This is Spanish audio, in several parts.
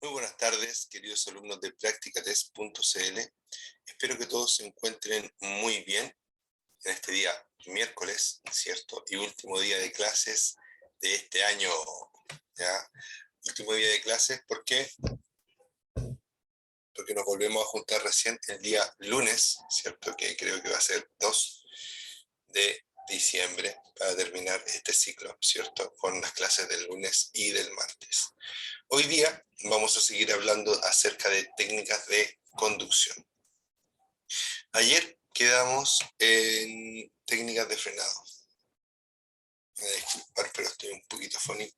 Muy buenas tardes, queridos alumnos de practicatest.cl. Espero que todos se encuentren muy bien en este día miércoles, ¿cierto? Y último día de clases de este año, ¿ya? Último día de clases, ¿por qué? Porque nos volvemos a juntar recién el día lunes, ¿cierto? Que creo que va a ser 2 de diciembre para terminar este ciclo, ¿cierto? Con las clases del lunes y del martes. Hoy día vamos a seguir hablando acerca de técnicas de conducción. Ayer quedamos en técnicas de frenado. Me voy a disculpar, pero estoy un poquito fónico.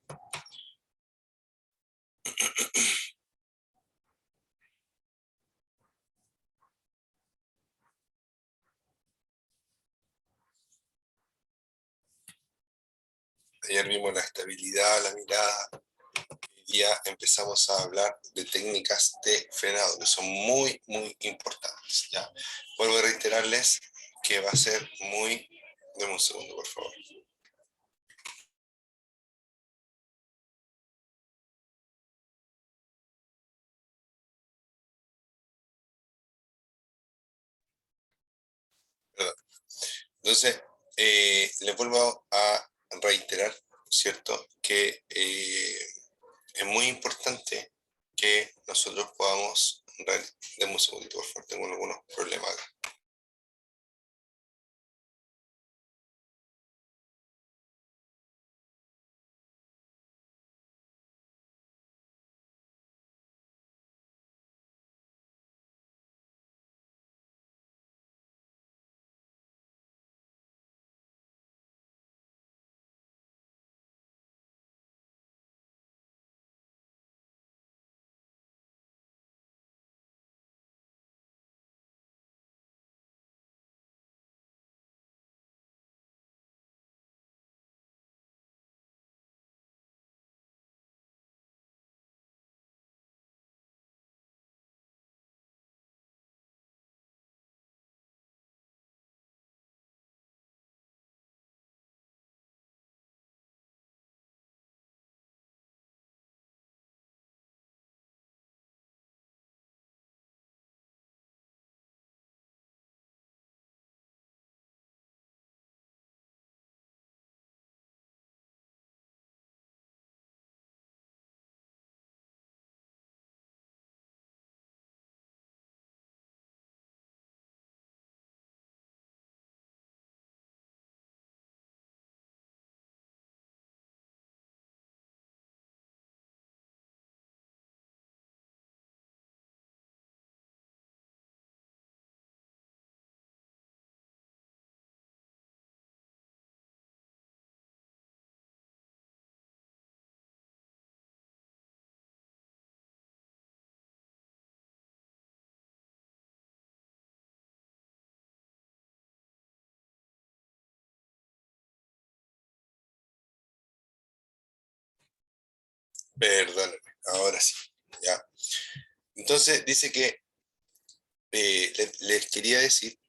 Ayer vimos la estabilidad, la mirada. Hoy día empezamos a hablar de técnicas de frenado, que son muy, muy importantes, ¿ya? Vuelvo a reiterarles que va a ser muy... Deme un segundo, por favor. Perdón. Entonces, les vuelvo a reiterar, ¿cierto? Que es muy importante que nosotros podamos... Deme un segundito, por favor, tengo algunos problemas acá. Perdónenme, ahora sí, ya. Entonces dice que les quería decir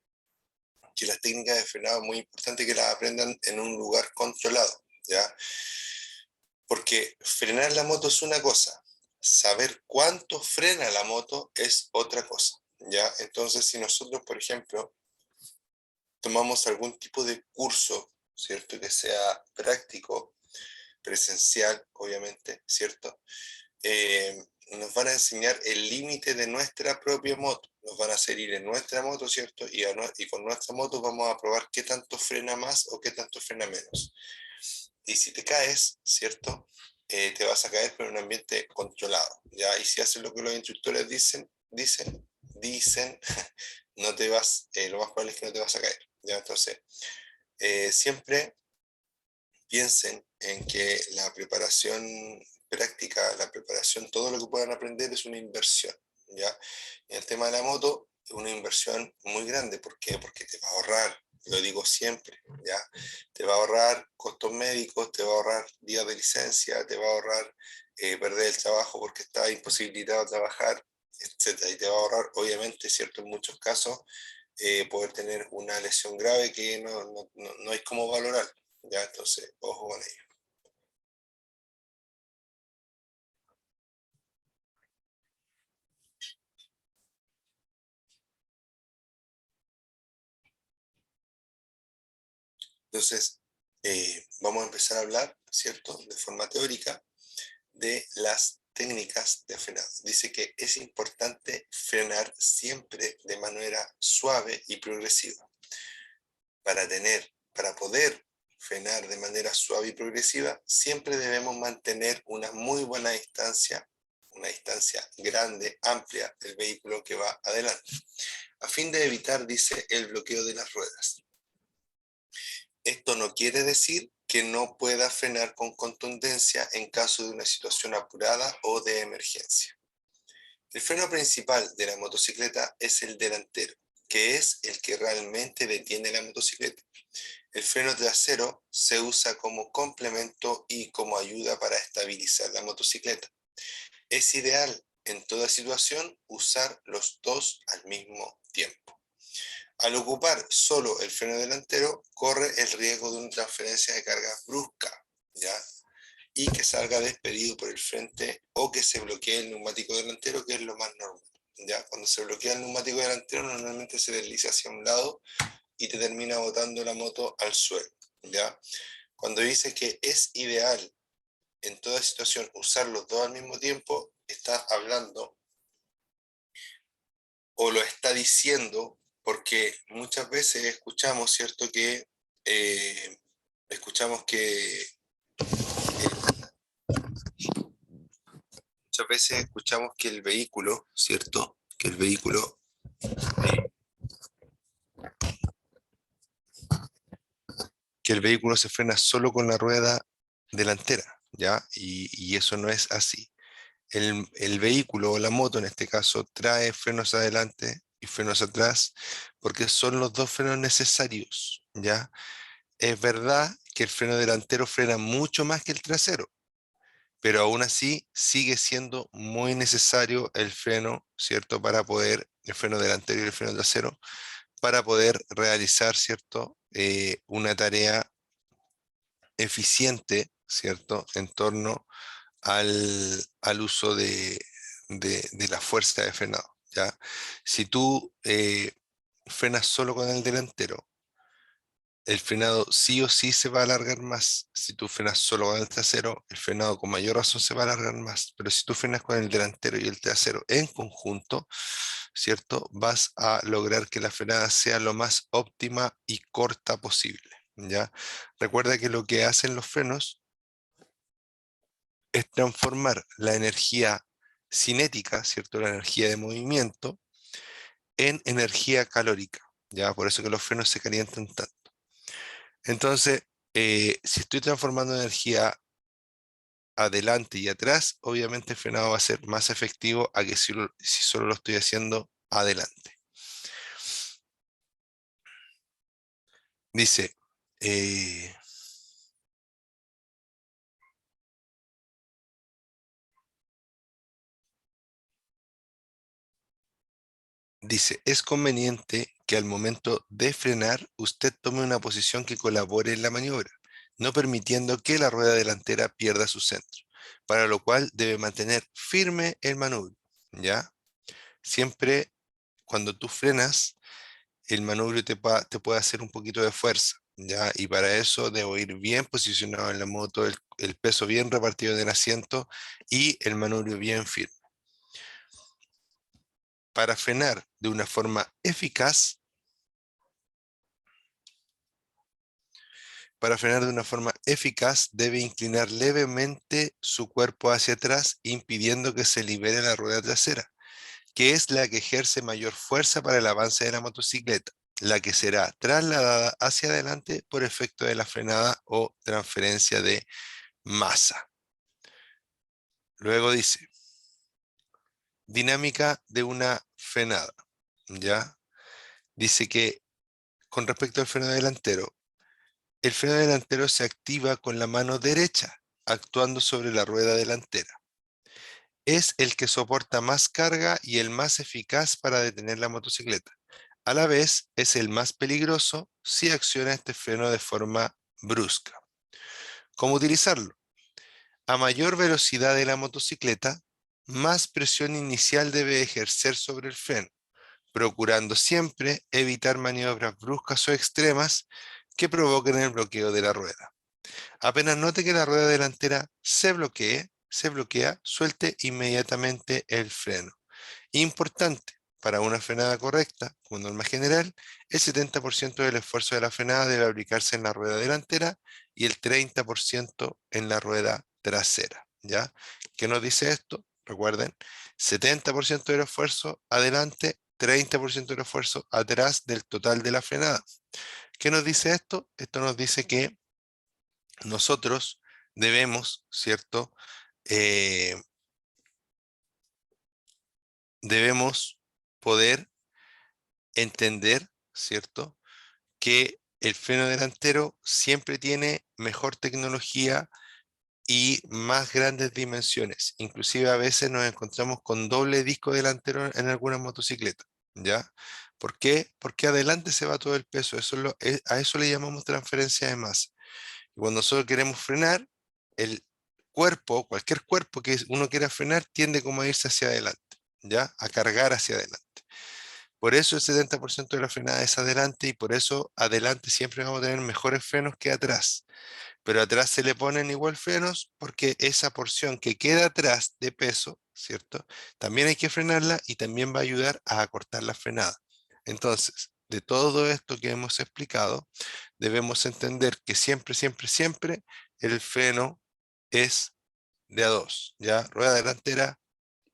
que las técnicas de frenado es muy importante que las aprendan en un lugar controlado, ¿ya? Porque frenar la moto es una cosa, saber cuánto frena la moto es otra cosa, ¿ya? Entonces, si nosotros, por ejemplo, tomamos algún tipo de curso, ¿cierto? Que sea práctico, presencial, obviamente, ¿cierto? Nos van a enseñar el límite de nuestra propia moto. Nos van a hacer ir en nuestra moto, ¿cierto? Y con nuestra moto vamos a probar qué tanto frena más o qué tanto frena menos. Y si te caes, ¿cierto? Te vas a caer pero en un ambiente controlado, ¿ya? Y si haces lo que los instructores dicen, no te vas, lo más probable es que no te vas a caer, ¿ya? Entonces, siempre piensen en que la preparación práctica, la preparación, todo lo que puedan aprender es una inversión, ¿ya? En el tema de la moto, es una inversión muy grande. ¿Por qué? Porque te va a ahorrar, lo digo siempre, ¿ya? Te va a ahorrar costos médicos, te va a ahorrar días de licencia, te va a ahorrar perder el trabajo porque estás imposibilitado de trabajar, etcétera. Y te va a ahorrar, obviamente, ¿cierto? En muchos casos, poder tener una lesión grave que no hay cómo valorar, ¿ya? Entonces, ojo con ello. Entonces, vamos a empezar a hablar, ¿cierto?, de forma teórica de las técnicas de frenado. Dice que es importante frenar siempre de manera suave y progresiva. Para poder frenar de manera suave y progresiva, siempre debemos mantener una muy buena distancia, una distancia grande, amplia del vehículo que va adelante, a fin de evitar, dice, el bloqueo de las ruedas. Esto no quiere decir que no pueda frenar con contundencia en caso de una situación apurada o de emergencia. El freno principal de la motocicleta es el delantero, que es el que realmente detiene la motocicleta. El freno trasero se usa como complemento y como ayuda para estabilizar la motocicleta. Es ideal en toda situación usar los dos al mismo tiempo. Al ocupar solo el freno delantero, corre el riesgo de una transferencia de carga brusca, ¿ya?, y que salga despedido por el frente o que se bloquee el neumático delantero, que es lo más normal. ¿Ya? Cuando se bloquea el neumático delantero, normalmente se desliza hacia un lado y te termina botando la moto al suelo. ¿Ya? Cuando dice que es ideal en toda situación usar los dos al mismo tiempo, está hablando o lo está diciendo porque muchas veces escuchamos, ¿cierto?, que escuchamos que muchas veces escuchamos que el vehículo, ¿cierto?, que el vehículo se frena solo con la rueda delantera, ¿ya? Y eso no es así. El vehículo o la moto en este caso trae frenos adelante y frenos atrás porque son los dos frenos necesarios, ¿ya? Es verdad que el freno delantero frena mucho más que el trasero, pero aún así sigue siendo muy necesario el freno, ¿cierto? El freno delantero y el freno trasero, para poder realizar, ¿cierto?, una tarea eficiente, ¿cierto?, en torno al uso de la fuerza de frenado, ¿ya? Si tú frenas solo con el delantero, el frenado sí o sí se va a alargar más. Si tú frenas solo con el trasero, el frenado con mayor razón se va a alargar más. Pero si tú frenas con el delantero y el trasero en conjunto, ¿cierto?, vas a lograr que la frenada sea lo más óptima y corta posible, ¿ya? Recuerda que lo que hacen los frenos es transformar la energía cinética, ¿cierto?, la energía de movimiento, en energía calórica, ¿ya? Por eso que los frenos se calientan tanto. Entonces, si estoy transformando energía adelante y atrás, obviamente el frenado va a ser más efectivo a que si solo lo estoy haciendo adelante. Dice, eh, es conveniente que al momento de frenar usted tome una posición que colabore en la maniobra, no permitiendo que la rueda delantera pierda su centro, para lo cual debe mantener firme el manubrio, ¿ya? Siempre cuando tú frenas, el manubrio te puede hacer un poquito de fuerza, ¿ya? Y para eso debo ir bien posicionado en la moto, el peso bien repartido en el asiento y el manubrio bien firme. Para frenar de una forma eficaz, debe inclinar levemente su cuerpo hacia atrás, impidiendo que se libere la rueda trasera, que es la que ejerce mayor fuerza para el avance de la motocicleta, la que será trasladada hacia adelante por efecto de la frenada o transferencia de masa. Luego dice, dinámica de una frenada, ¿ya? Dice que con respecto al freno delantero, el freno delantero se activa con la mano derecha, actuando sobre la rueda delantera. Es el que soporta más carga y el más eficaz para detener la motocicleta. A la vez, es el más peligroso si acciona este freno de forma brusca. ¿Cómo utilizarlo? A mayor velocidad de la motocicleta, más presión inicial debe ejercer sobre el freno, procurando siempre evitar maniobras bruscas o extremas que provoquen el bloqueo de la rueda. Apenas note que la rueda delantera se bloquea, suelte inmediatamente el freno. Importante, para una frenada correcta, como norma general, el 70% del esfuerzo de la frenada debe aplicarse en la rueda delantera y el 30% en la rueda trasera. ¿Ya? ¿Qué nos dice esto? Recuerden, 70% del esfuerzo adelante, 30% del esfuerzo atrás del total de la frenada. ¿Qué nos dice esto? Esto nos dice que nosotros debemos, ¿cierto? Eh, debemos poder entender, ¿cierto? Que el freno delantero siempre tiene mejor tecnología y más grandes dimensiones. Inclusive a veces nos encontramos con doble disco delantero en algunas motocicletas, ¿ya? ¿Por qué? Porque adelante se va todo el peso. A eso le llamamos transferencia de masa. Y cuando nosotros queremos frenar, el cuerpo, cualquier cuerpo que uno quiera frenar, tiende como a irse hacia adelante, ¿ya? A cargar hacia adelante. Por eso el 70% de la frenada es adelante y por eso adelante siempre vamos a tener mejores frenos que atrás. Pero atrás se le ponen igual frenos porque esa porción que queda atrás de peso, ¿cierto? También hay que frenarla y también va a ayudar a acortar la frenada. Entonces, de todo esto que hemos explicado, debemos entender que siempre, siempre, siempre el freno es de a dos, ¿ya? Rueda delantera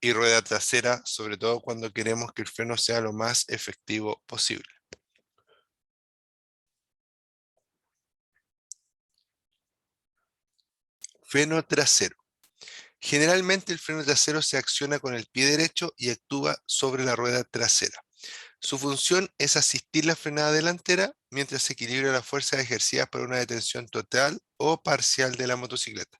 y rueda trasera, sobre todo cuando queremos que el freno sea lo más efectivo posible. Freno trasero. Generalmente el freno trasero se acciona con el pie derecho y actúa sobre la rueda trasera. Su función es asistir la frenada delantera mientras se equilibra la fuerza ejercida por una detención total o parcial de la motocicleta.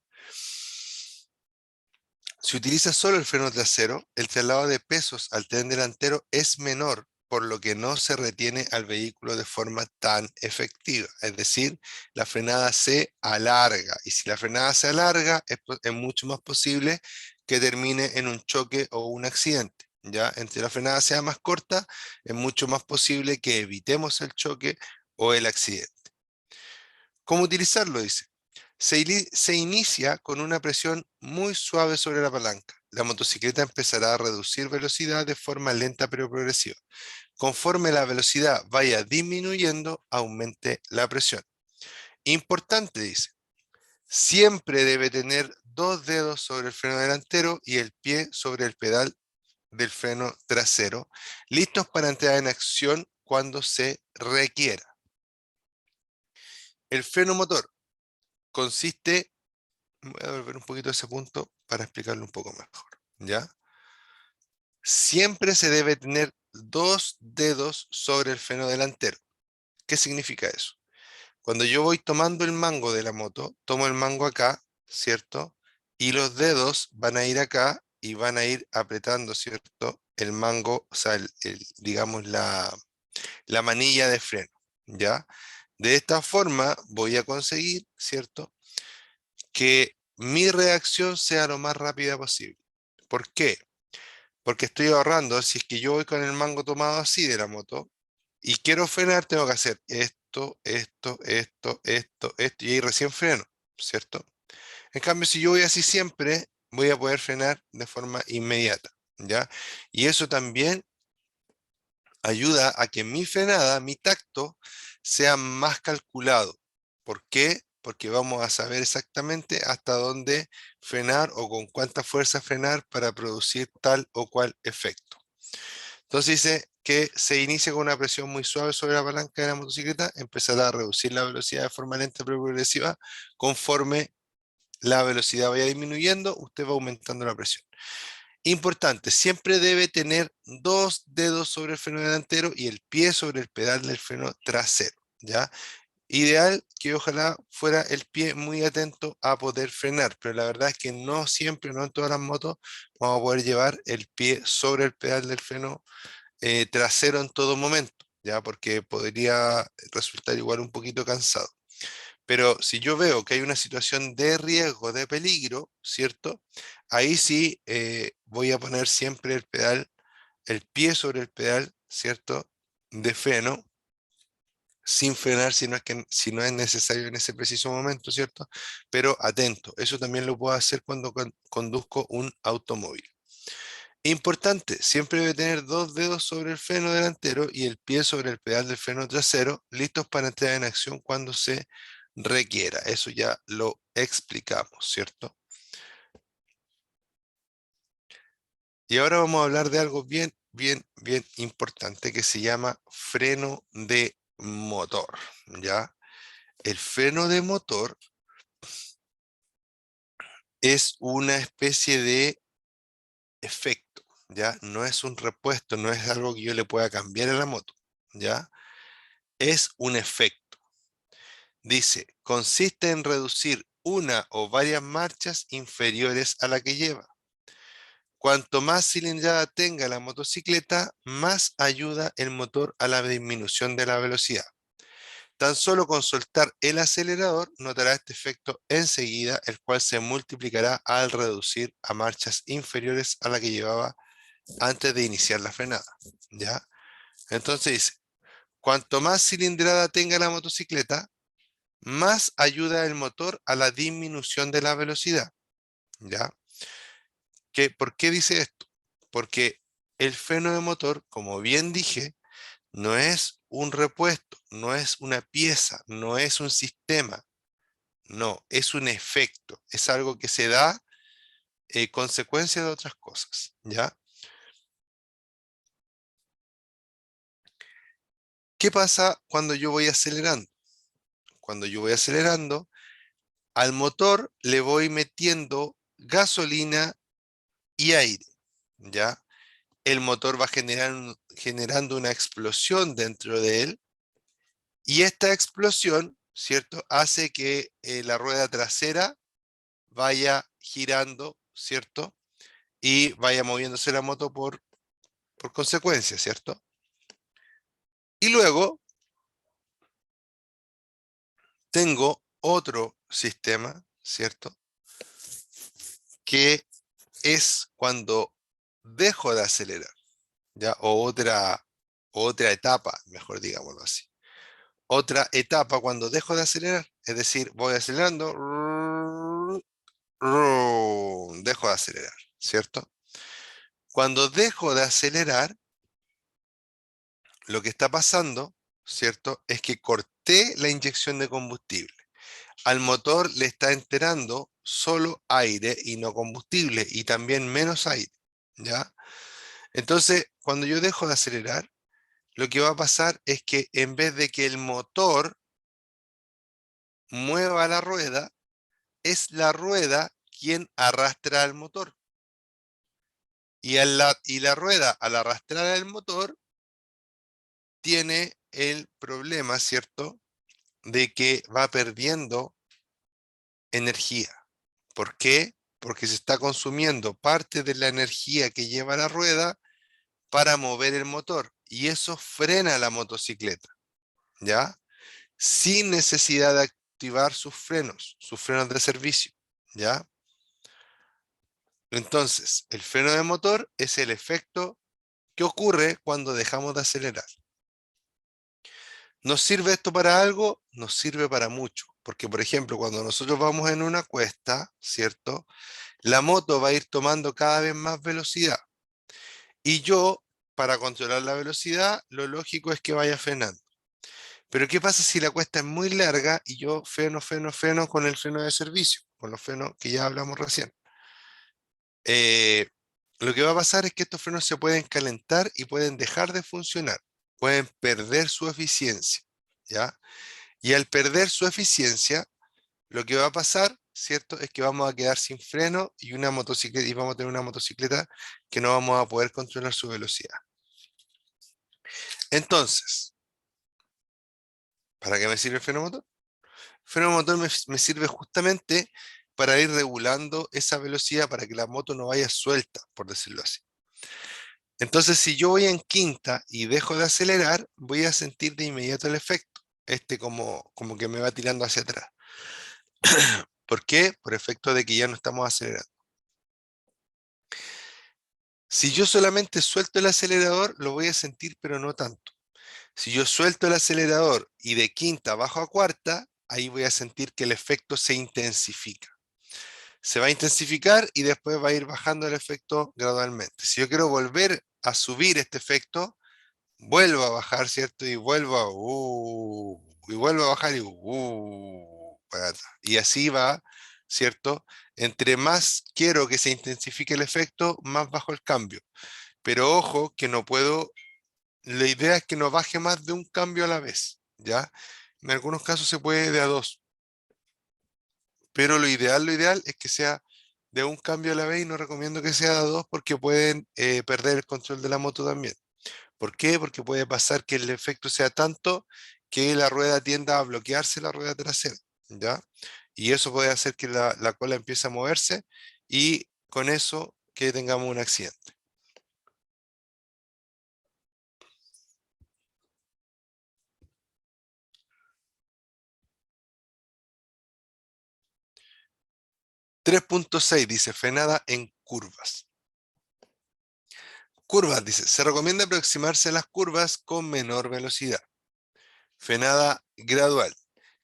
Si utiliza solo el freno trasero, el traslado de pesos al tren delantero es menor, por lo que no se retiene al vehículo de forma tan efectiva. Es decir, la frenada se alarga. Y si la frenada se alarga, es mucho más posible que termine en un choque o un accidente. ¿Ya? Entre la frenada sea más corta, es mucho más posible que evitemos el choque o el accidente. ¿Cómo utilizarlo? Dice. Se inicia con una presión muy suave sobre la palanca. La motocicleta empezará a reducir velocidad de forma lenta pero progresiva. Conforme la velocidad vaya disminuyendo, aumente la presión. Importante, dice, siempre debe tener dos dedos sobre el freno delantero y el pie sobre el pedal del freno trasero, listos para entrar en acción cuando se requiera. El freno motor consiste. Voy a volver un poquito a ese punto para explicarlo un poco mejor, ¿ya? Siempre se debe tener dos dedos sobre el freno delantero. ¿Qué significa eso? Cuando yo voy tomando el mango de la moto, tomo el mango acá, ¿cierto? Y los dedos van a ir acá y van a ir apretando, ¿cierto? El mango, o sea, digamos la manilla de freno, ¿ya? De esta forma voy a conseguir, ¿cierto? Que mi reacción sea lo más rápida posible. ¿Por qué? Porque estoy ahorrando. Si es que yo voy con el mango tomado así de la moto y quiero frenar, tengo que hacer esto, y ahí recién freno, ¿cierto? En cambio, si yo voy así siempre, voy a poder frenar de forma inmediata, ¿ya? Y eso también ayuda a que mi frenada, mi tacto, sea más calculado. ¿Por qué? Porque vamos a saber exactamente hasta dónde frenar o con cuánta fuerza frenar para producir tal o cual efecto. Entonces dice que se inicia con una presión muy suave sobre la palanca de la motocicleta, empezará a reducir la velocidad de forma lenta pero progresiva. Conforme la velocidad vaya disminuyendo, usted va aumentando la presión. Importante, siempre debe tener dos dedos sobre el freno delantero y el pie sobre el pedal del freno trasero, ¿ya? Ideal que ojalá fuera el pie muy atento a poder frenar, pero la verdad es que no siempre, no en todas las motos, vamos a poder llevar el pie sobre el pedal del freno trasero en todo momento, ¿ya? Porque podría resultar igual un poquito cansado. Pero si yo veo que hay una situación de riesgo, de peligro, ¿cierto? Ahí sí voy a poner siempre el pedal, el pie sobre el pedal, ¿cierto? De freno sin frenar si no es necesario en ese preciso momento, ¿cierto? Pero atento, eso también lo puedo hacer cuando conduzco un automóvil. Importante, siempre debe tener dos dedos sobre el freno delantero y el pie sobre el pedal del freno trasero, listos para entrar en acción cuando se requiera. Eso ya lo explicamos, ¿cierto? Y ahora vamos a hablar de algo bien importante que se llama freno de motor, ¿ya? El freno de motor es una especie de efecto, ¿ya? No es un repuesto, no es algo que yo le pueda cambiar a la moto, ¿ya? Es un efecto. Dice, consiste en reducir una o varias marchas inferiores a la que lleva. Cuanto más cilindrada tenga la motocicleta, más ayuda el motor a la disminución de la velocidad. Tan solo con soltar el acelerador notará este efecto enseguida, el cual se multiplicará al reducir a marchas inferiores a la que llevaba antes de iniciar la frenada. ¿Ya? Entonces dice, cuanto más cilindrada tenga la motocicleta, más ayuda el motor a la disminución de la velocidad. ¿Ya? ¿Por qué dice esto? Porque el freno de motor, como bien dije, no es un repuesto, no es una pieza, no es un sistema, no, es un efecto, es algo que se da consecuencia de otras cosas, ¿ya? ¿Qué pasa cuando yo voy acelerando? Cuando yo voy acelerando, al motor le voy metiendo gasolina y aire, ¿ya? El motor va generando una explosión dentro de él y esta explosión, ¿cierto? Hace que la rueda trasera vaya girando, ¿cierto? Y vaya moviéndose la moto por consecuencia, ¿cierto? Y luego tengo otro sistema, ¿cierto? Que es cuando dejo de acelerar, ¿ya? Otra etapa, mejor digámoslo así. Otra etapa cuando dejo de acelerar, es decir, voy acelerando, dejo de acelerar, ¿cierto? Cuando dejo de acelerar, lo que está pasando, ¿cierto? Es que corté la inyección de combustible. Al motor le está entrando solo aire y no combustible, y también menos aire, ¿ya? Entonces, cuando yo dejo de acelerar, lo que va a pasar es que en vez de que el motor mueva la rueda, es la rueda quien arrastra al motor. Y la rueda, al arrastrar al motor, tiene el problema, ¿cierto?, de que va perdiendo energía. ¿Por qué? Porque se está consumiendo parte de la energía que lleva la rueda para mover el motor y eso frena la motocicleta, ¿ya? Sin necesidad de activar sus frenos de servicio, ¿ya? Entonces, el freno de motor es el efecto que ocurre cuando dejamos de acelerar. ¿Nos sirve esto para algo? Nos sirve para mucho, porque por ejemplo, cuando nosotros vamos en una cuesta, ¿cierto? La moto va a ir tomando cada vez más velocidad y yo, para controlar la velocidad, lo lógico es que vaya frenando. Pero ¿qué pasa si la cuesta es muy larga y yo freno con el freno de servicio, con los frenos que ya hablamos recién? Eh, lo que va a pasar es que estos frenos se pueden calentar y pueden dejar de funcionar, pueden perder su eficiencia, ¿ya? Y al perder su eficiencia, lo que va a pasar, ¿cierto? Es que vamos a quedar sin freno y una motocicleta, y vamos a tener una motocicleta que no vamos a poder controlar su velocidad. Entonces, ¿para qué me sirve el freno motor? El freno motor me sirve justamente para ir regulando esa velocidad para que la moto no vaya suelta, por decirlo así. Entonces, si yo voy en quinta y dejo de acelerar, voy a sentir de inmediato el efecto, como que me va tirando hacia atrás. ¿Por qué? Por efecto de que ya no estamos acelerando. Si yo solamente suelto el acelerador, lo voy a sentir, pero no tanto. Si yo suelto el acelerador y de quinta bajo a cuarta, ahí voy a sentir que el efecto se intensifica. Se va a intensificar y después va a ir bajando el efecto gradualmente. Si yo quiero volver a subir este efecto, vuelvo a bajar, ¿cierto? Y vuelvo a bajar para atrás. Y así va, ¿cierto? Entre más quiero que se intensifique el efecto, más bajo el cambio. Pero ojo que no puedo, la idea es que no baje más de un cambio a la vez, ¿ya? En algunos casos se puede de a dos, pero lo ideal es que sea de un cambio a la vez y no recomiendo que sea de a dos porque pueden perder el control de la moto también. ¿Por qué? Porque puede pasar que el efecto sea tanto que la rueda tienda a bloquearse la rueda trasera, ¿ya? Y eso puede hacer que la cola empiece a moverse y con eso que tengamos un accidente. 3.6 dice frenada en curvas. Curvas, dice, se recomienda aproximarse a las curvas con menor velocidad. Frenada gradual.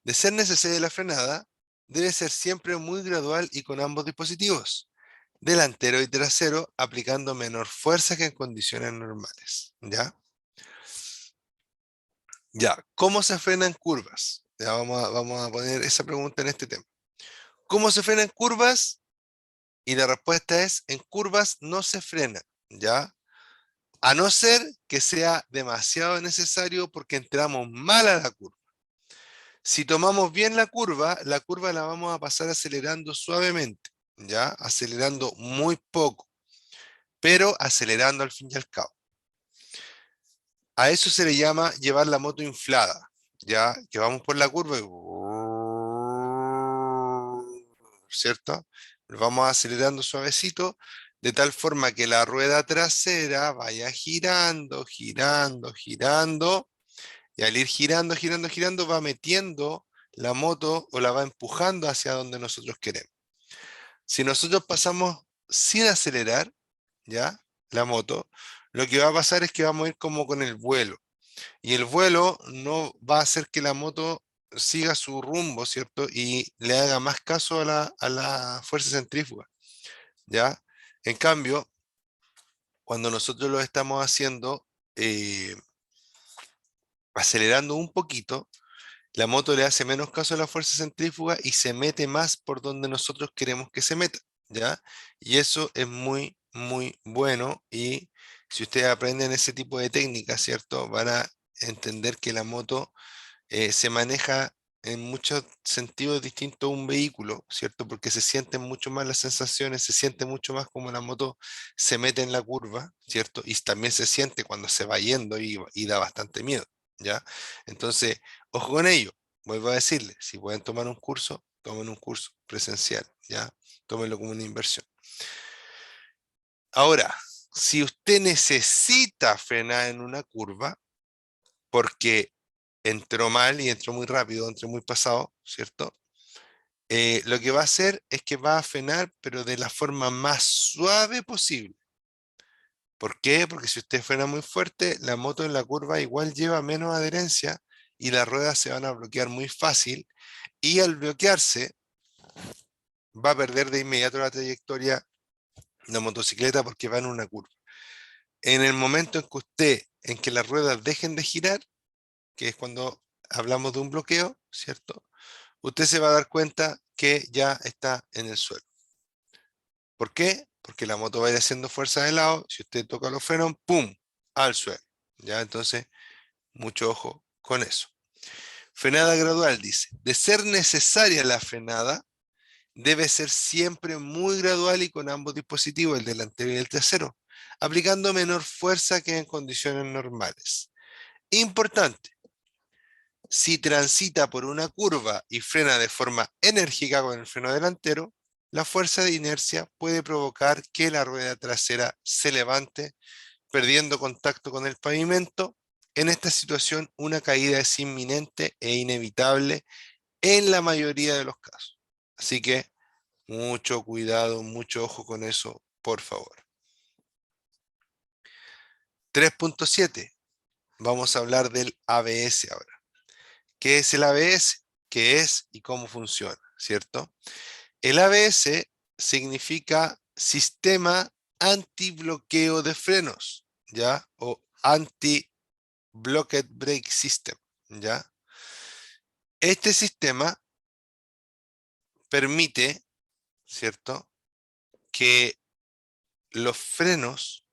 De ser necesaria la frenada, debe ser siempre muy gradual y con ambos dispositivos, delantero y trasero, aplicando menor fuerza que en condiciones normales. ¿Ya? Ya, ¿cómo se frenan curvas? Ya vamos a poner esa pregunta en este tema. ¿Cómo se frenan curvas? Y la respuesta es, en curvas no se frena, ¿ya? A no ser que sea demasiado necesario porque entramos mal a la curva. Si tomamos bien la curva la vamos a pasar acelerando suavemente, ¿ya? Acelerando muy poco, pero acelerando al fin y al cabo. A eso se le llama llevar la moto inflada, ¿ya? Que vamos por la curva y... ¿cierto? Vamos acelerando suavecito, de tal forma que la rueda trasera vaya girando, girando, girando, y al ir girando, girando, girando, va metiendo la moto o la va empujando hacia donde nosotros queremos. Si nosotros pasamos sin acelerar, ¿ya? La moto, lo que va a pasar es que vamos a ir como con el vuelo. Y el vuelo no va a hacer que la moto siga su rumbo, ¿cierto? Y le haga más caso a la fuerza centrífuga, ¿ya? En cambio, cuando nosotros lo estamos haciendo, eh, acelerando un poquito, la moto le hace menos caso a la fuerza centrífuga y se mete más por donde nosotros queremos que se meta, ¿ya? Y eso es muy, muy bueno y si ustedes aprenden ese tipo de técnicas, ¿cierto? Van a entender que la moto se maneja en muchos sentidos distintos a un vehículo, ¿cierto? Porque se sienten mucho más las sensaciones, se siente mucho más como la moto se mete en la curva, ¿cierto? Y también se siente cuando se va yendo y da bastante miedo, ¿ya? Entonces, ojo con ello, vuelvo a decirles, si pueden tomar un curso, tomen un curso presencial, ¿ya? Tómenlo como una inversión. Ahora, si usted necesita frenar en una curva, porque entró mal y entró muy rápido, entró muy pasado, ¿cierto? Lo que va a hacer es que va a frenar, pero de la forma más suave posible. ¿Por qué? Porque si usted frena muy fuerte, la moto en la curva igual lleva menos adherencia y las ruedas se van a bloquear muy fácil y al bloquearse va a perder de inmediato la trayectoria la motocicleta porque va en una curva. En el momento en que las ruedas dejen de girar, que es cuando hablamos de un bloqueo, ¿cierto? Usted se va a dar cuenta que ya está en el suelo. ¿Por qué? Porque la moto va a ir haciendo fuerza de lado, si usted toca los frenos, ¡pum!, al suelo. ¿Ya? Entonces, mucho ojo con eso. Frenada gradual, dice. De ser necesaria la frenada, debe ser siempre muy gradual y con ambos dispositivos, el delantero y el trasero, aplicando menor fuerza que en condiciones normales. Importante, si transita por una curva y frena de forma enérgica con el freno delantero, la fuerza de inercia puede provocar que la rueda trasera se levante, perdiendo contacto con el pavimento. En esta situación, una caída es inminente e inevitable en la mayoría de los casos. Así que mucho cuidado, mucho ojo con eso, por favor. 3.7. vamos a hablar del ABS ahora. ¿Qué es el ABS? ¿Qué es y cómo funciona? ¿Cierto? El ABS significa Sistema Antibloqueo de Frenos, ¿ya? O Anti-Blocked Brake System, ¿ya? Este sistema permite, ¿cierto?, que los frenos,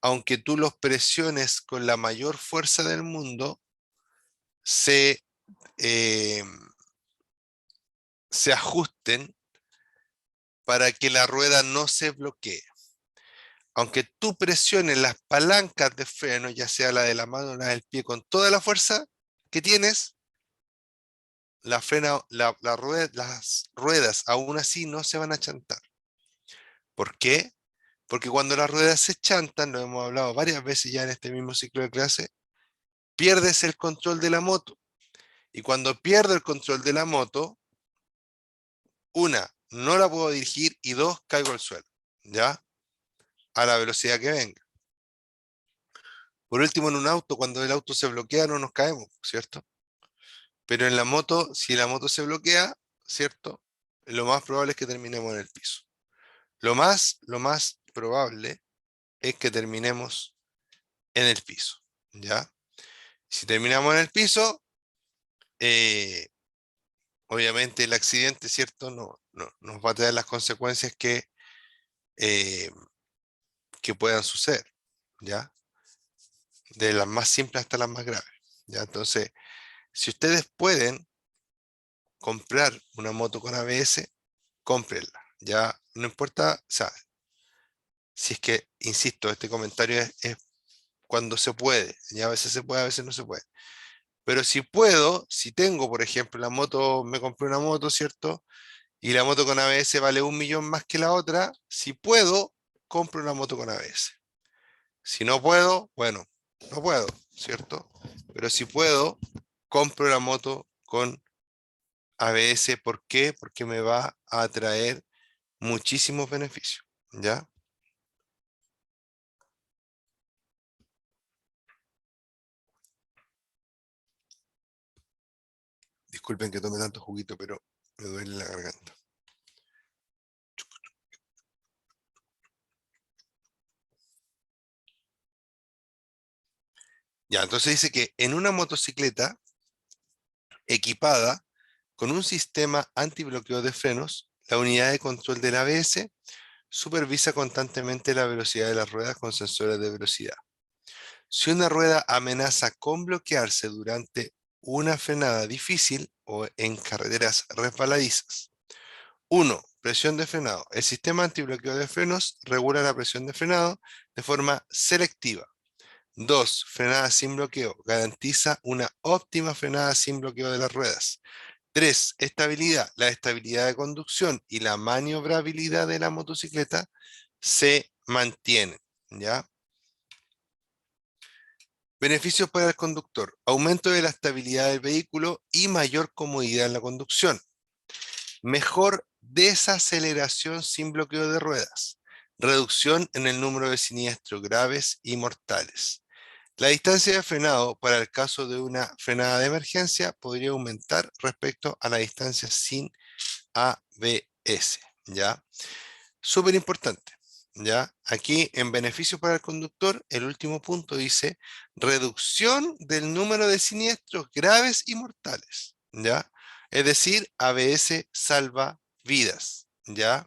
aunque tú los presiones con la mayor fuerza del mundo, se, eh, se ajusten para que la rueda no se bloquee. Aunque tú presiones las palancas de freno, ya sea la de la mano o la del pie, con toda la fuerza que tienes, las ruedas aún así no se van a chantar. ¿Por qué? Porque cuando las ruedas se chantan, lo hemos hablado varias veces ya en este mismo ciclo de clase, pierdes el control de la moto. Y cuando pierdo el control de la moto, una, no la puedo dirigir y dos, caigo al suelo, ¿ya? A la velocidad que venga. Por último, en un auto, cuando el auto se bloquea, no nos caemos, ¿cierto? Pero en la moto, si la moto se bloquea, ¿cierto? Lo más probable es que terminemos en el piso. Lo más probable es que terminemos en el piso, ¿ya? Si terminamos en el piso, eh, obviamente el accidente, ¿cierto? No, nos va a traer las consecuencias eh, que puedan suceder, ¿ya? De las más simples hasta las más graves, ¿ya? Entonces, si ustedes pueden comprar una moto con ABS, cómprenla, ¿ya? No importa, o sea, si es que, insisto, este comentario es cuando se puede, y a veces se puede, a veces no se puede. Pero si puedo, si tengo, por ejemplo, la moto, me compré una moto, ¿cierto? Y la moto con ABS vale 1 millón más que la otra, si puedo, compro una moto con ABS. Si no puedo, bueno, no puedo, ¿cierto? Pero si puedo, compro la moto con ABS. ¿Por qué? Porque me va a traer muchísimos beneficios, ¿ya? Disculpen que tome tanto juguito, pero me duele la garganta. Ya, entonces dice que en una motocicleta equipada con un sistema antibloqueo de frenos, la unidad de control del ABS supervisa constantemente la velocidad de las ruedas con sensores de velocidad. Si una rueda amenaza con bloquearse durante una frenada difícil o en carreteras resbaladizas. 1. Presión de frenado. El sistema antibloqueo de frenos regula la presión de frenado de forma selectiva. 2. Frenada sin bloqueo. Garantiza una óptima frenada sin bloqueo de las ruedas. 3. Estabilidad. La estabilidad de conducción y la maniobrabilidad de la motocicleta se mantienen, ¿ya? Beneficios para el conductor. Aumento de la estabilidad del vehículo y mayor comodidad en la conducción. Mejor desaceleración sin bloqueo de ruedas. Reducción en el número de siniestros graves y mortales. La distancia de frenado para el caso de una frenada de emergencia podría aumentar respecto a la distancia sin ABS, ¿ya? Súper importante, ¿ya? Aquí en beneficio para el conductor, el último punto dice reducción del número de siniestros graves y mortales, ¿ya? Es decir, ABS salva vidas, ¿ya?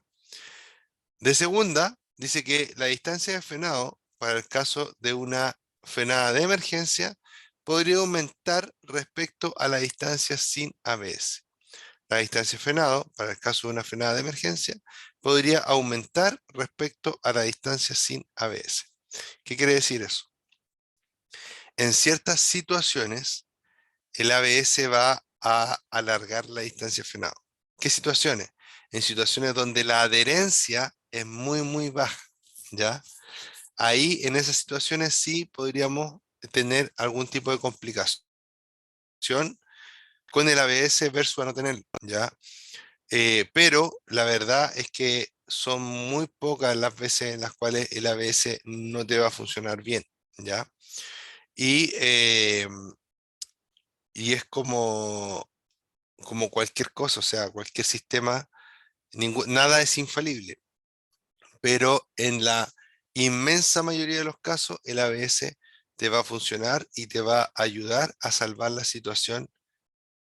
De segunda, dice que la distancia de frenado para el caso de una frenada de emergencia podría aumentar respecto a la distancia sin ABS. La distancia de frenado, para el caso de una frenada de emergencia, podría aumentar respecto a la distancia sin ABS. ¿Qué quiere decir eso? En ciertas situaciones, el ABS va a alargar la distancia de frenado. ¿Qué situaciones? En situaciones donde la adherencia es muy, muy baja, ¿ya? Ahí, en esas situaciones, sí podríamos tener algún tipo de complicación con el ABS versus a no tenerlo, ¿ya? Pero la verdad es que son muy pocas las veces en las cuales el ABS no te va a funcionar bien, ¿ya? Y, y es como cualquier cosa, o sea, cualquier sistema, nada es infalible, pero en la inmensa mayoría de los casos el ABS te va a funcionar y te va a ayudar a salvar la situación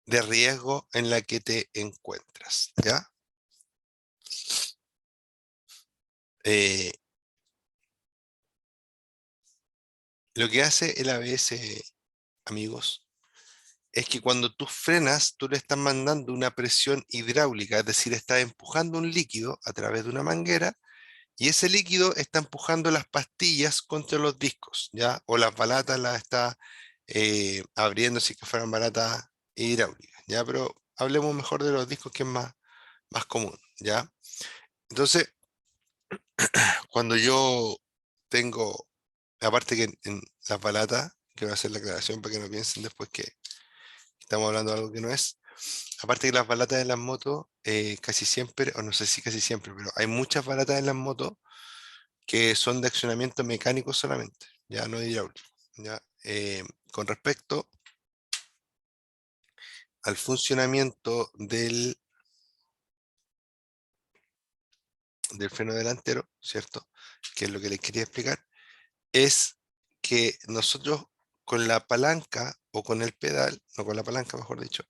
de riesgo en la que te encuentras, ¿ya? Eh, lo que hace el ABS, amigos, es que cuando tú frenas, tú le estás mandando una presión hidráulica, es decir, estás empujando un líquido a través de una manguera y ese líquido está empujando las pastillas contra los discos, ¿ya? O las balatas las está abriendo si que fueran balatas hidráulicas, ¿ya? Pero hablemos mejor de los discos que es más común, ¿ya? Entonces, cuando yo tengo, aparte que en las balatas, quiero hacer la aclaración para que no piensen después que estamos hablando de algo que no es. Aparte que las balatas en las motos, casi siempre, o no sé si casi siempre, pero hay muchas balatas en las motos que son de accionamiento mecánico solamente, ya no hidráulico. ¿Ya? Con respecto al funcionamiento del freno delantero, ¿cierto? Que es lo que les quería explicar, es que nosotros con la palanca o con el pedal, no con la palanca, mejor dicho,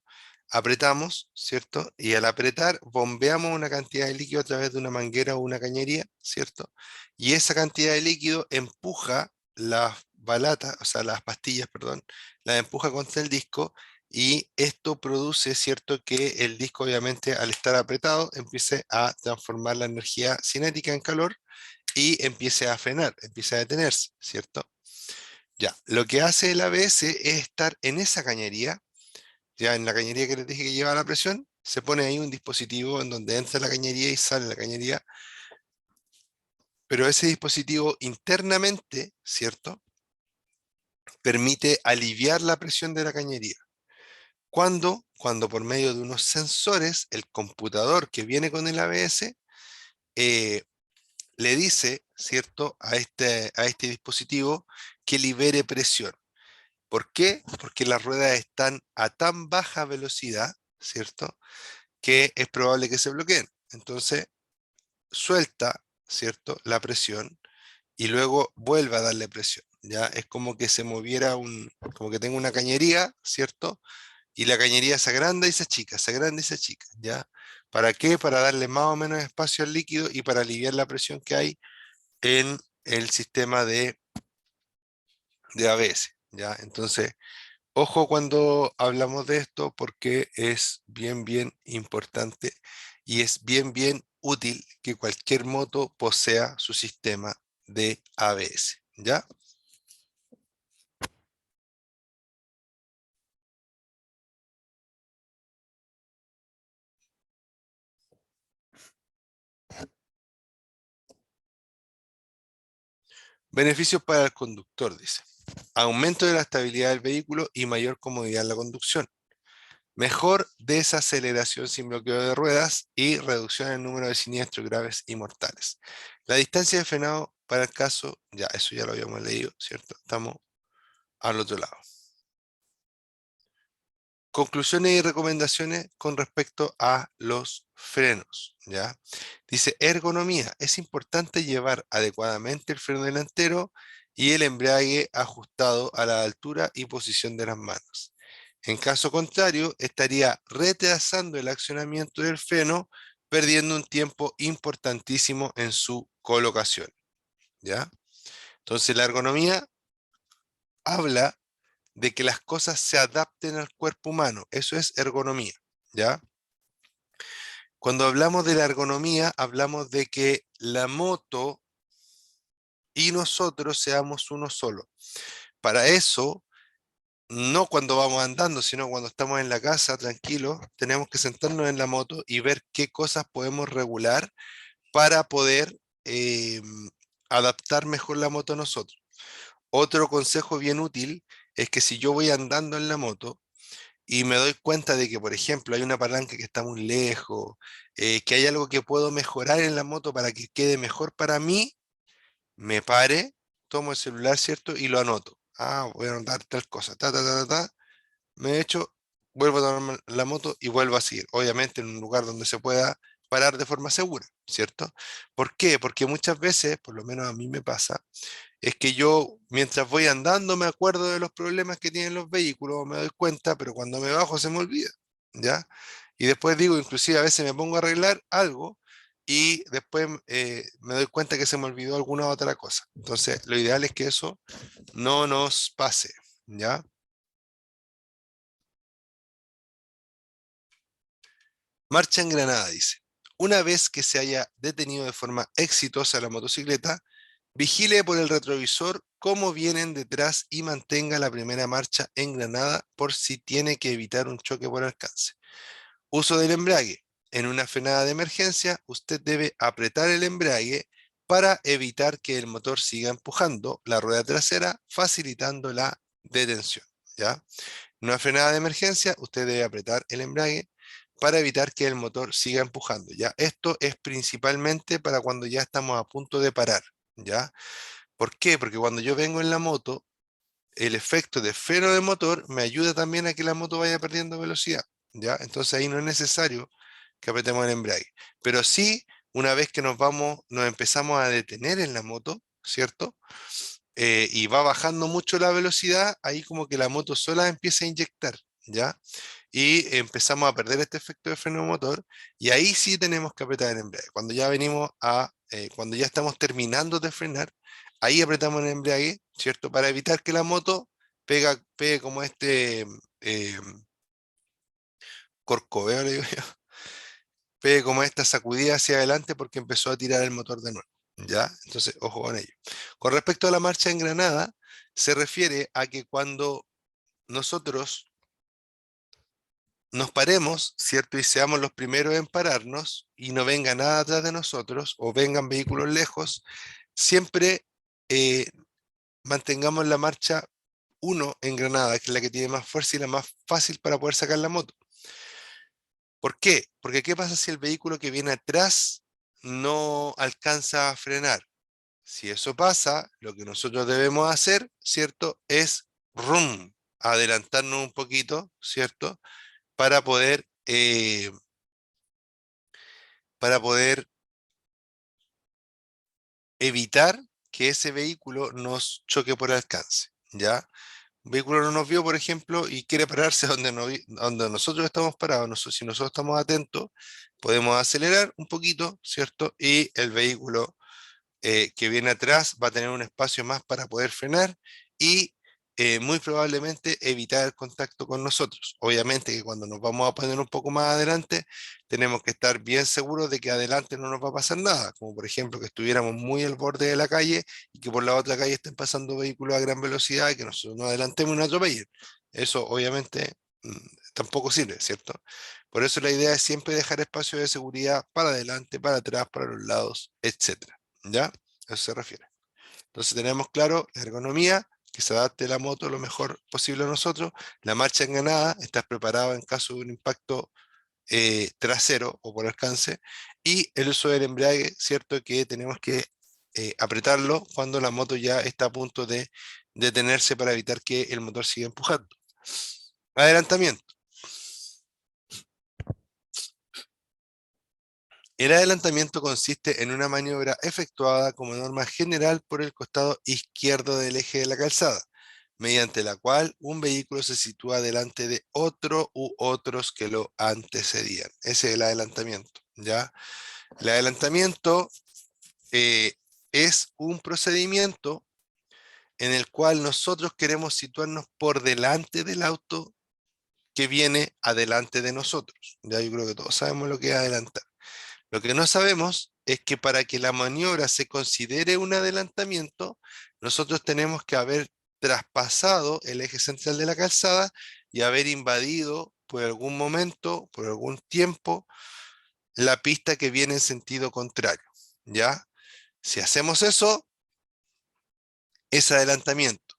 apretamos, ¿cierto? Y al apretar, bombeamos una cantidad de líquido a través de una manguera o una cañería, ¿cierto? Y esa cantidad de líquido empuja las balatas, o sea, las pastillas, perdón, las empuja contra el disco y esto produce, ¿cierto? Que el disco, obviamente, al estar apretado, empiece a transformar la energía cinética en calor y empiece a frenar, empiece a detenerse, ¿cierto? Ya, lo que hace el ABS es estar en esa cañería, ya en la cañería que les dije que lleva la presión, se pone ahí un dispositivo en donde entra la cañería y sale la cañería, pero ese dispositivo internamente, ¿cierto? Permite aliviar la presión de la cañería. ¿Cuándo? Cuando por medio de unos sensores, el computador que viene con el ABS eh, le dice, ¿cierto? A este dispositivo que libere presión. ¿Por qué? Porque las ruedas están a tan baja velocidad, ¿cierto? Que es probable que se bloqueen. Entonces, suelta, ¿cierto? La presión y luego vuelve a darle presión. Ya es como que se moviera como que tenga una cañería, ¿cierto? Y la cañería se agranda y se achica, se agranda y se achica, ¿ya? ¿Para qué? Para darle más o menos espacio al líquido y para aliviar la presión que hay en el sistema de ABS, ¿ya? Entonces, ojo cuando hablamos de esto porque es bien importante y es bien útil que cualquier moto posea su sistema de ABS, ¿ya? Beneficios para el conductor, dice. Aumento de la estabilidad del vehículo y mayor comodidad en la conducción. Mejor desaceleración sin bloqueo de ruedas y reducción en el número de siniestros graves y mortales. La distancia de frenado para el caso, ya, eso ya lo habíamos leído, ¿cierto? Estamos al otro lado. Conclusiones y recomendaciones con respecto a los frenos, ¿ya? Dice, ergonomía. Es importante llevar adecuadamente el freno delantero y el embrague ajustado a la altura y posición de las manos. En caso contrario, estaría retrasando el accionamiento del freno, perdiendo un tiempo importantísimo en su colocación, ¿ya? Entonces, la ergonomía habla de que las cosas se adapten al cuerpo humano. Eso es ergonomía, ¿ya? Cuando hablamos de la ergonomía, hablamos de que la moto y nosotros seamos uno solo. Para eso, no cuando vamos andando, sino cuando estamos en la casa tranquilos, tenemos que sentarnos en la moto y ver qué cosas podemos regular para poder adaptar mejor la moto a nosotros. Otro consejo bien útil es que si yo voy andando en la moto, y me doy cuenta de que, por ejemplo, hay una palanca que está muy lejos, que hay algo que puedo mejorar en la moto para que quede mejor para mí, me pare, tomo el celular, ¿cierto? Y lo anoto. voy a anotar tal cosa, me echo, vuelvo a tomar la moto y vuelvo a seguir. Obviamente en un lugar donde se pueda parar de forma segura, ¿cierto? ¿Por qué? Porque muchas veces, por lo menos a mí me pasa, es que yo mientras voy andando me acuerdo de los problemas que tienen los vehículos, me doy cuenta, pero cuando me bajo se me olvida, ¿ya? Y después digo, inclusive a veces me pongo a arreglar algo y después me doy cuenta que se me olvidó alguna otra cosa. Entonces, lo ideal es que eso no nos pase, ¿ya? Marcha en Granada, dice. Una vez que se haya detenido de forma exitosa la motocicleta, vigile por el retrovisor cómo vienen detrás y mantenga la primera marcha en Granada por si tiene que evitar un choque por alcance. Uso del embrague. En una frenada de emergencia, usted debe apretar el embrague para evitar que el motor siga empujando la rueda trasera, facilitando la detención. ¿Ya? En una frenada de emergencia, usted debe apretar el embrague para evitar que el motor siga empujando. ¿Ya? Esto es principalmente para cuando ya estamos a punto de parar. ¿Ya? ¿Por qué? Porque cuando yo vengo en la moto, el efecto de freno de motor me ayuda también a que la moto vaya perdiendo velocidad, ¿ya? Entonces ahí no es necesario que apretemos el embrague. Pero sí, una vez que nos empezamos a detener en la moto, ¿cierto? Y va bajando mucho la velocidad, ahí como que la moto sola empieza a inyectar, ¿ya? Y empezamos a perder este efecto de freno de motor, y ahí sí tenemos que apretar el embrague. Cuando ya estamos terminando de frenar, ahí apretamos el embrague, ¿cierto? Para evitar que la moto pegue como eh, corcoveo, le digo yo, pegue como esta sacudida hacia adelante porque empezó a tirar el motor de nuevo, ¿ya? Entonces, ojo con ello. Con respecto a la marcha en Granada, se refiere a que cuando nosotros nos paremos, ¿cierto? Y seamos los primeros en pararnos y no venga nada atrás de nosotros o vengan vehículos lejos, siempre eh, mantengamos la marcha uno en Granada, que es la que tiene más fuerza y la más fácil para poder sacar la moto. ¿Por qué? Porque ¿qué pasa si el vehículo que viene atrás no alcanza a frenar? Si eso pasa, lo que nosotros debemos hacer, ¿cierto? Es adelantarnos un poquito, ¿cierto? Para poder evitar que ese vehículo nos choque por alcance, ¿ya? Un vehículo no nos vio, por ejemplo, y quiere pararse donde nosotros estamos parados. Si nosotros estamos atentos, podemos acelerar un poquito, ¿cierto? Y el vehículo que viene atrás va a tener un espacio más para poder frenar y muy probablemente evitar el contacto con nosotros. Obviamente que cuando nos vamos a poner un poco más adelante, tenemos que estar bien seguros de que adelante no nos va a pasar nada, como por ejemplo que estuviéramos muy al borde de la calle y que por la otra calle estén pasando vehículos a gran velocidad y que nosotros nos adelantemos y nos atropellen. Eso obviamente tampoco sirve, ¿cierto? Por eso la idea es siempre dejar espacio de seguridad para adelante, para atrás, para los lados, etcétera. ¿Ya? A eso se refiere. Entonces tenemos claro la ergonomía, que se adapte la moto lo mejor posible a nosotros, la marcha enganada, estás preparado en caso de un impacto trasero o por alcance, y el uso del embrague, ¿cierto? Que tenemos que apretarlo cuando la moto ya está a punto de detenerse para evitar que el motor siga empujando. Adelantamiento. El adelantamiento consiste en una maniobra efectuada como norma general por el costado izquierdo del eje de la calzada, mediante la cual un vehículo se sitúa delante de otro u otros que lo antecedían. Ese es el adelantamiento, ¿ya? El adelantamiento es un procedimiento en el cual nosotros queremos situarnos por delante del auto que viene adelante de nosotros. Ya yo creo que todos sabemos lo que es adelantar. Lo que no sabemos es que para que la maniobra se considere un adelantamiento, nosotros tenemos que haber traspasado el eje central de la calzada y haber invadido por algún momento, por algún tiempo, la pista que viene en sentido contrario. ¿Ya? Si hacemos eso, es adelantamiento.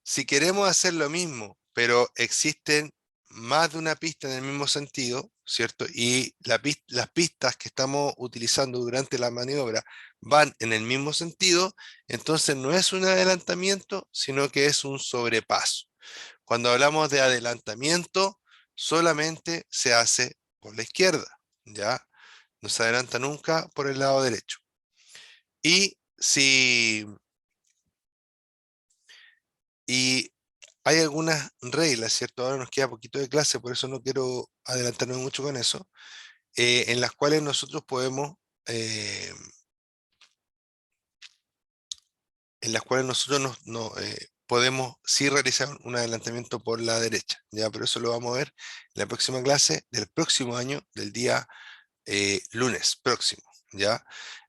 Si queremos hacer lo mismo, pero existen más de una pista en el mismo sentido, ¿cierto? Y las pistas que estamos utilizando durante la maniobra van en el mismo sentido, entonces no es un adelantamiento, sino que es un sobrepaso. Cuando hablamos de adelantamiento, solamente se hace por la izquierda, ¿ya? No se adelanta nunca por el lado derecho. Y si y hay algunas reglas, ¿cierto? Ahora nos queda poquito de clase, por eso no quiero adelantarme mucho con eso, en las cuales nosotros podemos, eh, en las cuales nosotros podemos sí realizar un adelantamiento por la derecha, ¿ya? Pero eso lo vamos a ver en la próxima clase del próximo año, del día lunes próximo, ¿ya?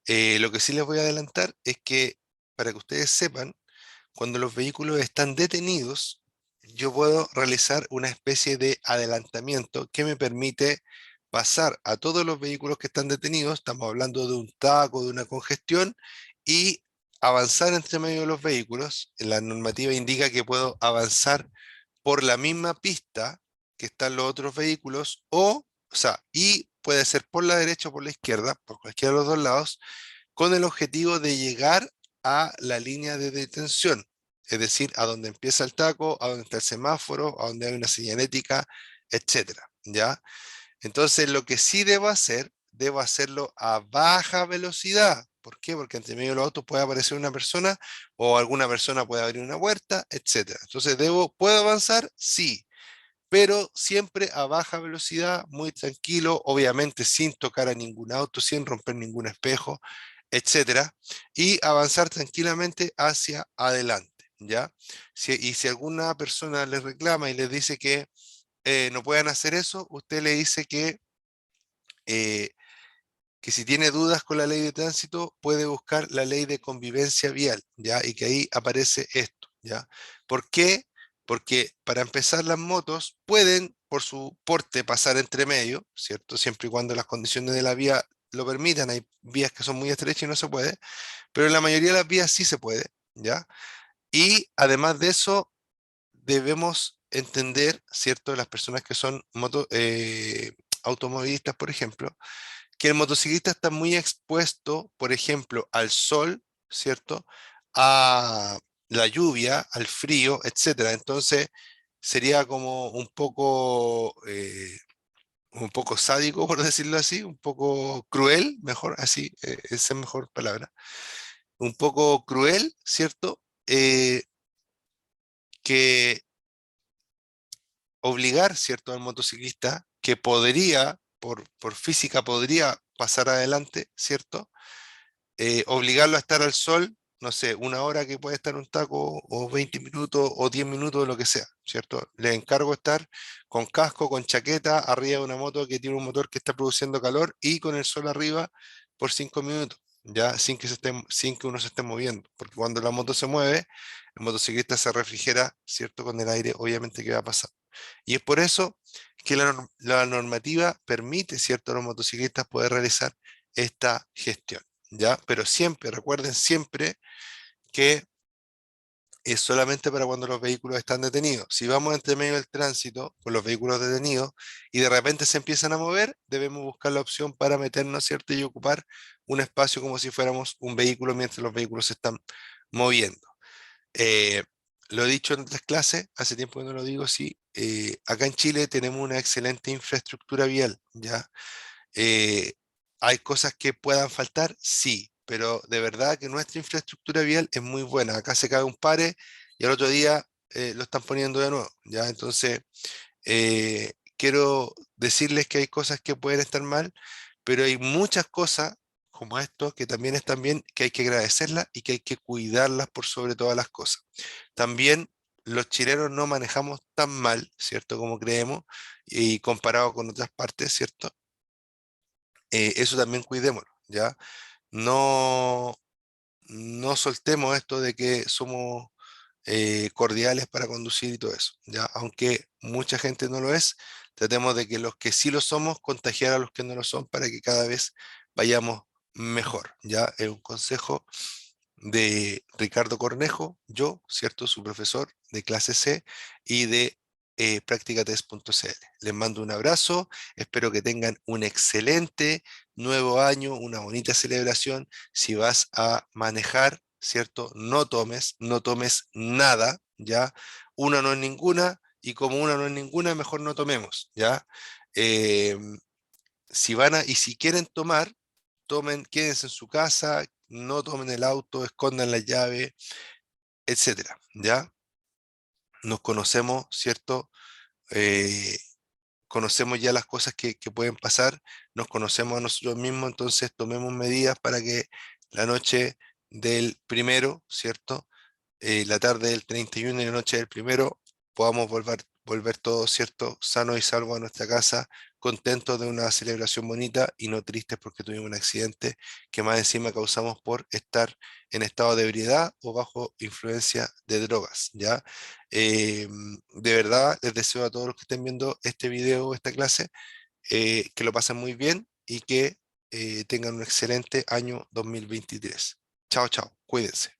Lo que sí les voy a adelantar es que, para que ustedes sepan, cuando los vehículos están detenidos, yo puedo realizar una especie de adelantamiento que me permite pasar a todos los vehículos que están detenidos, estamos hablando de un taco, de una congestión, y avanzar entre medio de los vehículos. La normativa indica que puedo avanzar por la misma pista que están los otros vehículos, o sea, y puede ser por la derecha o por la izquierda, por cualquiera de los dos lados, con el objetivo de llegar a la línea de detención, es decir, a donde empieza el taco, a donde está el semáforo, a donde hay una señalética, etcétera, ¿ya? Entonces, lo que sí debo hacer, debo hacerlo a baja velocidad. ¿Por qué? Porque entre medio de los autos puede aparecer una persona o alguna persona puede abrir una puerta, etcétera. Entonces, ¿puedo avanzar? Sí, pero siempre a baja velocidad, muy tranquilo, obviamente sin tocar a ningún auto, sin romper ningún espejo, etcétera, y avanzar tranquilamente hacia adelante, ¿ya? Y si alguna persona les reclama y les dice que no puedan hacer eso, usted le dice eh, que si tiene dudas con la ley de tránsito, puede buscar la ley de convivencia vial, ¿ya? Y que ahí aparece esto, ¿ya? ¿Por qué? Porque para empezar las motos pueden, por su porte, pasar entre medio, ¿cierto? Siempre y cuando las condiciones de la vía lo permitan. Hay vías que son muy estrechas y no se puede, pero en la mayoría de las vías sí se puede, ¿ya? Y además de eso, debemos entender, ¿cierto? Las personas que son automovilistas, por ejemplo, que el motociclista está muy expuesto, por ejemplo, al sol, ¿cierto? A la lluvia, al frío, etcétera. Entonces, sería como un poco sádico, por decirlo así, un poco cruel, mejor, así, esa es mejor palabra, un poco cruel, ¿cierto? Que obligar, ¿cierto?, al motociclista que podría, por física, podría pasar adelante, ¿cierto? Obligarlo a estar al sol, no sé, una hora que puede estar un taco, o 20 minutos, o 10 minutos, lo que sea, ¿cierto? Le encargo estar con casco, con chaqueta, arriba de una moto que tiene un motor que está produciendo calor y con el sol arriba por 5 minutos, ya sin que uno se esté moviendo, porque cuando la moto se mueve, el motociclista se refrigera, ¿cierto? Con el aire, obviamente que va a pasar. Y es por eso que la normativa permite, ¿cierto?, a los motociclistas poder realizar esta gestión. ¿Ya? Pero siempre, recuerden siempre que es solamente para cuando los vehículos están detenidos. Si vamos entre medio del tránsito con los vehículos detenidos y de repente se empiezan a mover, debemos buscar la opción para meternos, ¿cierto? Y ocupar un espacio como si fuéramos un vehículo mientras los vehículos se están moviendo. Eh, lo he dicho en otras clases, hace tiempo que no lo digo, sí. Acá en Chile tenemos una excelente infraestructura vial, ¿ya? Eh, ¿Hay cosas que puedan faltar? Sí, pero de verdad que nuestra infraestructura vial es muy buena. Acá se cae un pare y al otro día lo están poniendo de nuevo, ¿ya? Entonces, quiero decirles que hay cosas que pueden estar mal, pero hay muchas cosas como esto que también están bien, que hay que agradecerlas y que hay que cuidarlas por sobre todas las cosas. También los chilenos no manejamos tan mal, ¿cierto? Como creemos, y comparado con otras partes, ¿cierto? Eso también cuidémoslo, ¿ya? No, no soltemos esto de que somos cordiales para conducir y todo eso, ¿ya? Aunque mucha gente no lo es, tratemos de que los que sí lo somos, contagiar a los que no lo son para que cada vez vayamos mejor, ¿ya? Es un consejo de Ricardo Cornejo, yo, ¿cierto? Su profesor de clase C y de practicatest.cl. Les mando un abrazo, espero que tengan un excelente nuevo año, una bonita celebración. Si vas a manejar, ¿cierto? No tomes nada, ¿ya? Una no es ninguna, y como una no es ninguna, mejor no tomemos, ¿ya? Eh, y si quieren tomar, tomen, quédense en su casa, no tomen el auto, escondan la llave, etcétera, ¿ya? Nos conocemos, ¿cierto? Eh, Conocemos ya las cosas que pueden pasar, nos conocemos a nosotros mismos, entonces tomemos medidas para que la noche del primero, ¿cierto? La tarde del 31 y la noche del primero podamos volver todos, ¿cierto? Sanos y salvos a nuestra casa, contentos de una celebración bonita y no tristes porque tuvimos un accidente que más encima causamos por estar en estado de ebriedad o bajo influencia de drogas, ¿ya? De verdad, les deseo a todos los que estén viendo este video o esta clase que lo pasen muy bien y que tengan un excelente año 2023. Chao, chao, cuídense.